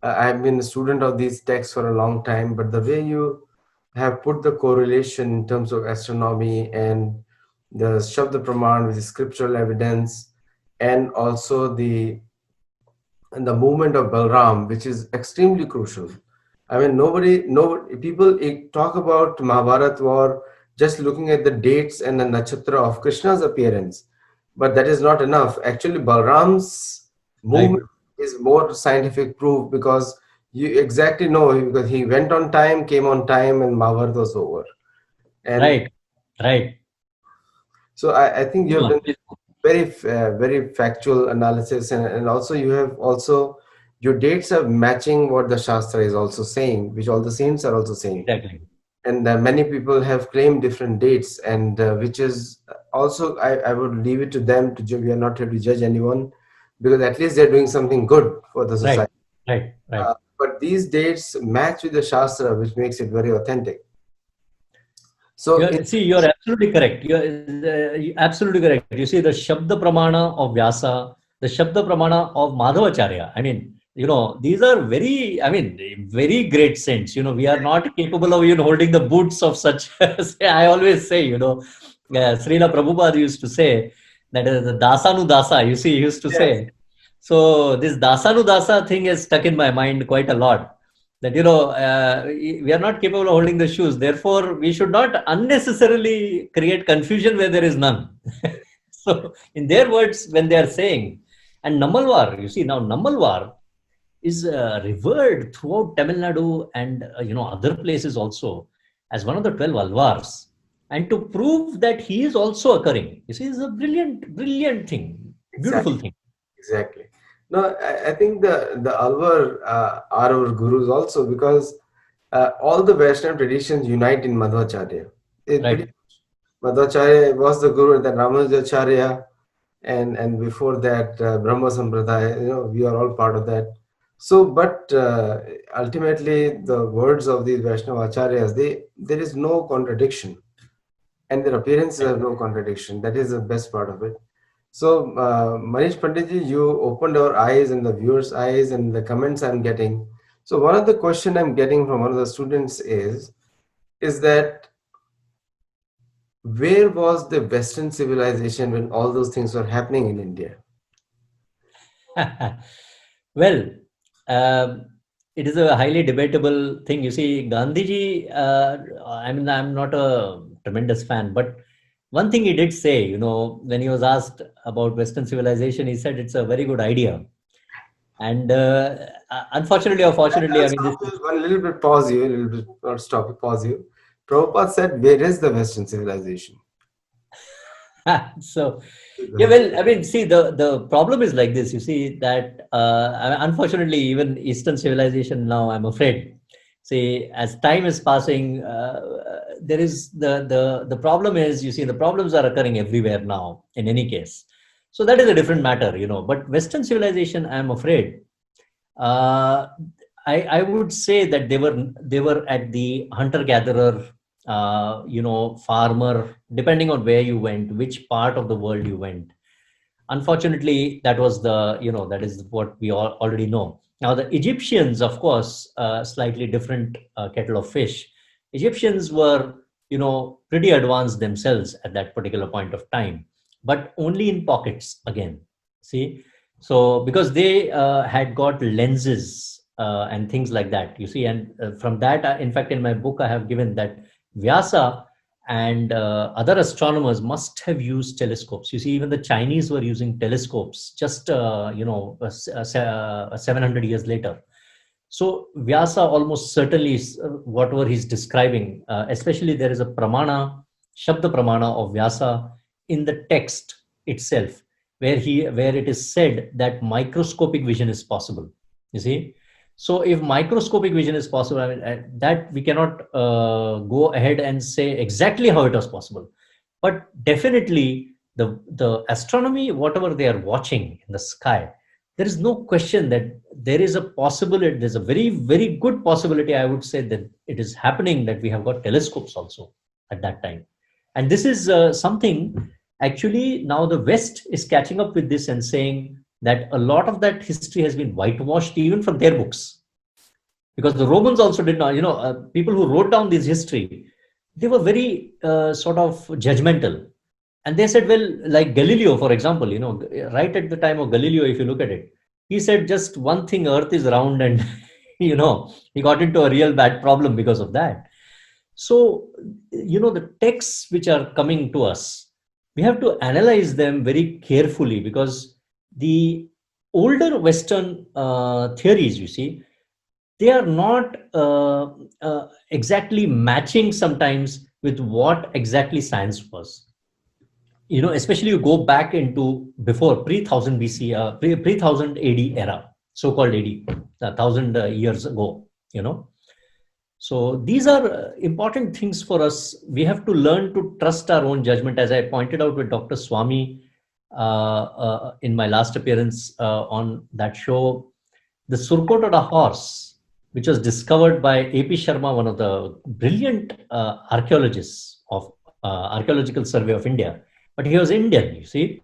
I have been a student of these texts for a long time, but the way you have put the correlation in terms of astronomy and the Shabda Praman with the scriptural evidence, and also the movement of Balram, which is extremely crucial. People talk about Mahabharata war just looking at the dates and the nakshatra of Krishna's appearance, but that is not enough. Actually, Balram's movement is more scientific proof, because you exactly know, because he went on time, came on time, and Mahabharata was over. And right. So I think you have done very factual analysis, and also your dates are matching what the Shastra is also saying, which all the saints are also saying. Exactly. And many people have claimed different dates, and which is also, I would leave it to them to judge. We are not here to judge anyone, because at least they're doing something good for the society. Right. But these dates match with the Shastra, which makes it very authentic. So it, See, you're absolutely correct. You're absolutely correct. You see, the Shabda Pramana of Vyasa, the Shabda Pramana of Madhavacharya. I mean, these are very, I mean, very great saints. We are not capable of holding the boots of such. I always say, Srila Prabhupada used to say that is the Dasanu Dasa. You see, he used to yes, say. So this Dasanu Dasa thing is stuck in my mind quite a lot, that we are not capable of holding the shoes, therefore we should not unnecessarily create confusion where there is none. So in their words, when they are saying, and Namalwar, you see, now Namalwar is revered throughout Tamil Nadu and other places also as one of the 12 Alvars. And to prove that he is also occurring, you see, is a brilliant thing, beautiful exactly, thing. exactly. No, I think the Alvar are our gurus also, because all the Vaishnava traditions unite in Madhvacharya. It pretty Right. Madhvacharya was the guru, then Ramanujacharya, and before that Brahma Sampradaya. We are all part of that. So, but ultimately, the words of these Vaishnava acharyas, there is no contradiction, and their appearances have no contradiction. That is the best part of it. So, Manish Panditji, you opened our eyes and the viewers' eyes, and the comments I'm getting. So, one of the question I'm getting from one of the students is that where was the Western civilization when all those things were happening in India? Well, um, it is a highly debatable thing. You see, Gandhiji, I mean, I'm not a tremendous fan, but one thing he did say, when he was asked about Western civilization, he said it's a very good idea. And unfortunately or fortunately, I'll I mean, this stop you one little bit, pause you, a little bit, not stop you, pause you. Prabhupada said, where is the Western civilization? so Go yeah, ahead. well, I mean, see, the problem is like this. You see that unfortunately, even Eastern civilization now, I'm afraid, see, as time is passing, there is the problem is, you see, the problems are occurring everywhere now. In any case, so that is a different matter, But Western civilization, I'm afraid, uh, I would say that they were at the hunter gatherer, farmer, depending on where you went, which part of the world you went. Unfortunately, that was that is what we all already know. Now the Egyptians, of course, slightly different kettle of fish. Egyptians were pretty advanced themselves at that particular point of time, but only in pockets again. See, so because they had got lenses and things like that, you see, and from that, in fact, in my book I have given that Vyasa and other astronomers must have used telescopes. You see, even the Chinese were using telescopes just 700 years later. So Vyasa almost certainly is, whatever he's describing, especially there is a pramana, Shabda pramana of Vyasa in the text itself, where it is said that microscopic vision is possible. You see, so if microscopic vision is possible, I mean, that we cannot go ahead and say exactly how it was possible, but definitely the astronomy, whatever they are watching in the sky, there is no question that there is a possibility. There's a very very good possibility, I would say, that it is happening, that we have got telescopes also at that time, and this is something actually now the West is catching up with this and saying that a lot of that history has been whitewashed even from their books, because the Romans also did not, people who wrote down this history, they were very sort of judgmental. And they said, well, like Galileo, for example, right at the time of Galileo, if you look at it, he said just one thing: Earth is round, and he got into a real bad problem because of that. So, the texts which are coming to us, we have to analyze them very carefully, because the older Western theories, you see, they are not exactly matching sometimes with what exactly science was. Especially you go back into before pre-1000 BC, pre-1000 AD era, so-called AD, 1000 years ago. So these are important things for us. We have to learn to trust our own judgment, as I pointed out with Dr. Swami in my last appearance on that show. The Surkotada horse, which was discovered by A.P. Sharma, one of the brilliant archaeologists of Archaeological Survey of India. But he was Indian, you see,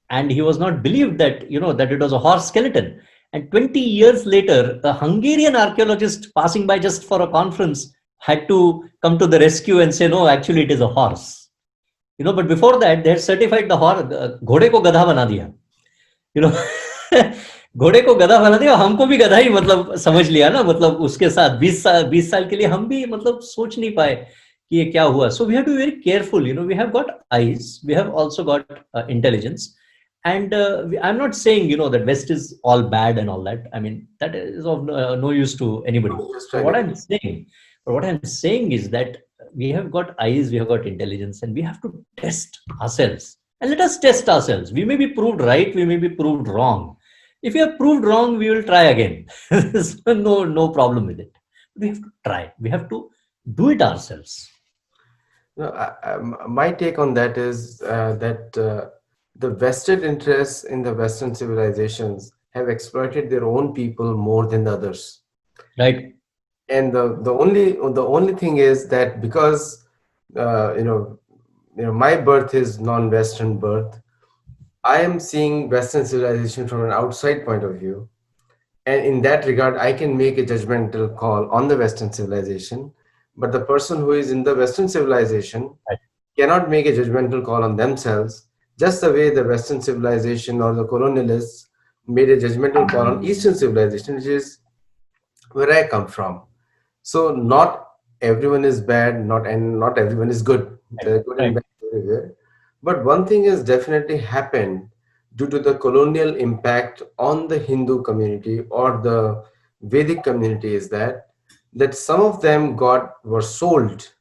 and he was not believed that, that it was a horse skeleton. And 20 years later, a Hungarian archaeologist passing by just for a conference had to come to the rescue and say, no, actually it is a horse. But before that, they had certified the horse, घोड़े को गधा बना दिया. घोड़े को गधा बना दिया, हमको भी गधा ही मतलब समझ लिया ना, मतलब उसके साथ 20 साल के लिए हम भी मतलब सोच नहीं पाए कि ये क्या हुआ. So we have to be very careful. We have got eyes, we have also got intelligence. And I'm not saying, that West is all bad and all that. I mean, that is of no use to anybody. What I'm saying is that we have got eyes, we have got intelligence, and we have to test ourselves. And let us test ourselves. We may be proved right, we may be proved wrong. If we are proved wrong, we will try again. There's no problem with it. We have to try. We have to do it ourselves. My take on that is that the vested interests in the Western civilizations have exploited their own people more than the others. Right. And the only thing is that because my birth is non-Western birth, I am seeing Western civilization from an outside point of view, and in that regard, I can make a judgmental call on the Western civilization. But the person who is in the Western civilization cannot make a judgmental call on themselves, just the way the Western civilization or the colonialists made a judgmental call on Eastern civilization, which is where I come from. So not everyone is bad, not everyone is good. They're good and bad everywhere. But one thing has definitely happened due to the colonial impact on the Hindu community or the Vedic community is that some of them were sold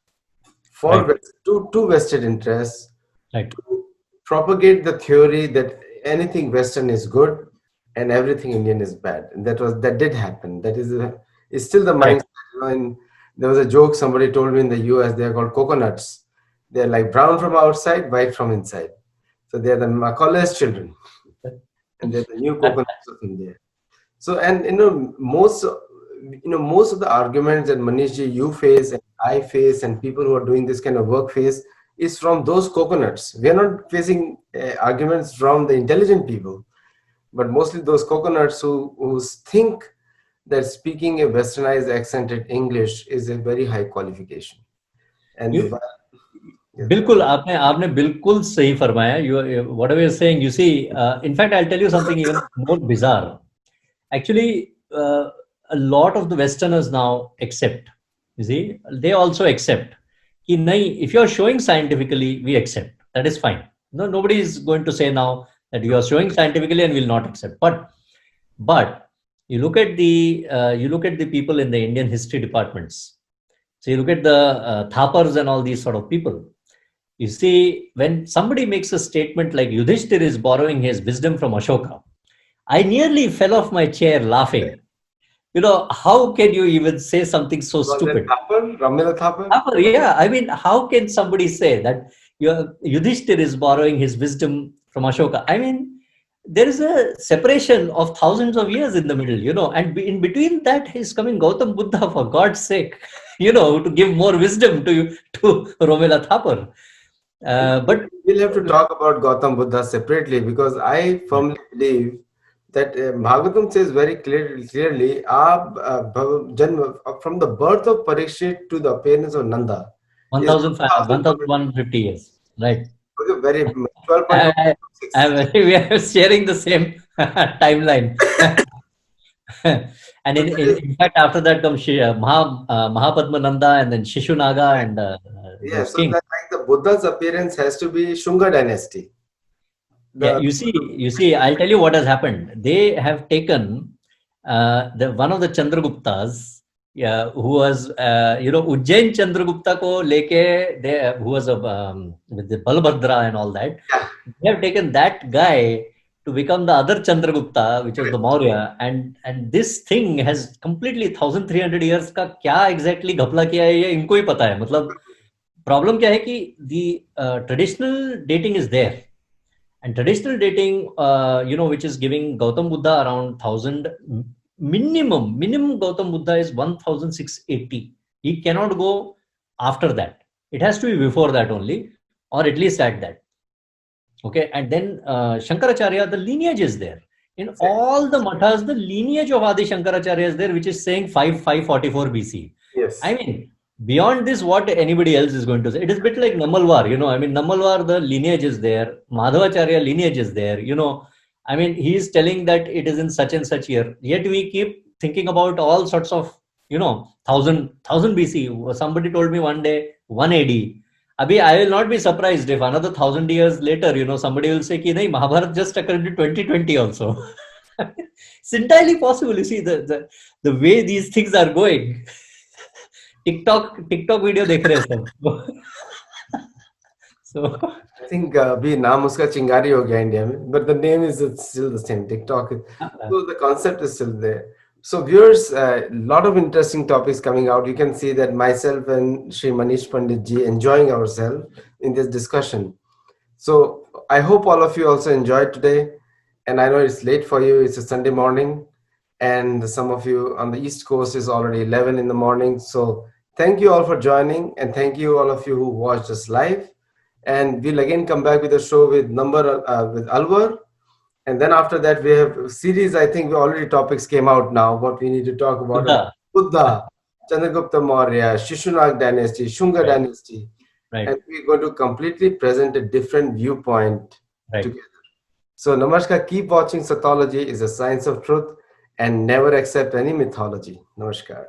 for two vested interests to propagate the theory that anything Western is good and everything Indian is bad. And that did happen. That is still the mindset. And there was a joke somebody told me in the US, they're called coconuts. They're like brown from outside, white from inside. So they're the Macaulay's children. And they're the new coconuts of India. So, and most of the arguments that Manishji, you face and I face and people who are doing this kind of work face is from those coconuts. We are not facing arguments from the intelligent people, but mostly those coconuts who think that speaking a westernized accented English is a very high qualification. And बिल्कुल आपने बिल्कुल सही फरमाया. Whatever you're saying, you see, in fact, I'll tell you something even more bizarre. Actually, a lot of the Westerners now accept. You see, they also accept. If you're showing scientifically, we accept. That is fine. No, nobody is going to say now that you are showing scientifically and will not accept. But you look at the people in the Indian history departments. So you look at the Thapars and all these sort of people. You see, when somebody makes a statement like Yudhishthir is borrowing his wisdom from Ashoka, I nearly fell off my chair laughing. How can you even say something so stupid? Ramila Thapar? Yeah, I mean, how can somebody say that Yudhishthir is borrowing his wisdom from Ashoka? I mean, there is a separation of thousands of years in the middle, and in between that is coming Gautam Buddha, for God's sake, to give more wisdom to Romila Thapar. But we'll have to talk about Gautam Buddha separately, because I firmly believe that Bhagavatam says very clearly, from the birth of Parikshit to the appearance of Nanda, 1,150 years, right? Very 12.6. We are sharing the same timeline. And in fact, after that comes Mahapadmananda and then Shishunaga and so like the Buddha's appearance has to be Shunga dynasty. You see, I'll tell you what has happened. They have taken one of the Chandraguptas, who was, Ujjain Chandragupta ko leke, who was with the Balabhadra and all that. They have taken that guy to become the other Chandragupta, which was the Maurya, and this thing has completely 1,300 years ka kya exactly ghapla kiya hai, ye inko hi pata hai. Matlab, problem kya hai ki the traditional dating is there. And traditional dating, which is giving Gautam Buddha around 1,000 minimum Gautam Buddha is 1680. He cannot go after that. It has to be before that only, or at least at that. Okay, and then Shankaracharya, the lineage is there. In all the mathas, the lineage of Adi Shankaracharya is there, which is saying 544 BC. Yes. I mean, beyond this, what anybody else is going to say? It is a bit like Namalwar, I mean, Namalwar, the lineage is there. Madhavacharya lineage is there, I mean, he is telling that it is in such and such year. Yet we keep thinking about all sorts of, 1000 BC. Somebody told me one day, 1 AD. Abhi, I will not be surprised if another 1000 years later, somebody will say, ki, nahi, Mahabharat just occurred in 2020 also. It's entirely possible. You see, the way these things are going. TikTok video dekh rahe sab. So I think अभी नाम उसका चिंगारी हो गया India में, but the name is still the same, TikTok. So the concept is still there. So viewers, a lot of interesting topics coming out. You can see that myself and Shri Manish Pandit ji enjoying ourselves in this discussion. So I hope all of you also enjoyed today. And I know it's late for you. It's a Sunday morning. And some of you on the East Coast is already 11 in the morning. So thank you all for joining. And thank you all of you who watched us live. And we'll again come back with a show with with Alwar. And then after that, we have a series. I think already topics came out now. What we need to talk about: Buddha, Chandragupta Maurya, Shishunag dynasty, Shunga dynasty. Right. And we're going to completely present a different viewpoint together. So Namaskar, keep watching. Sathology is a science of truth, and never accept any mythology. Namaskar.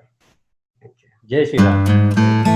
Thank you. Jai Shri Ram.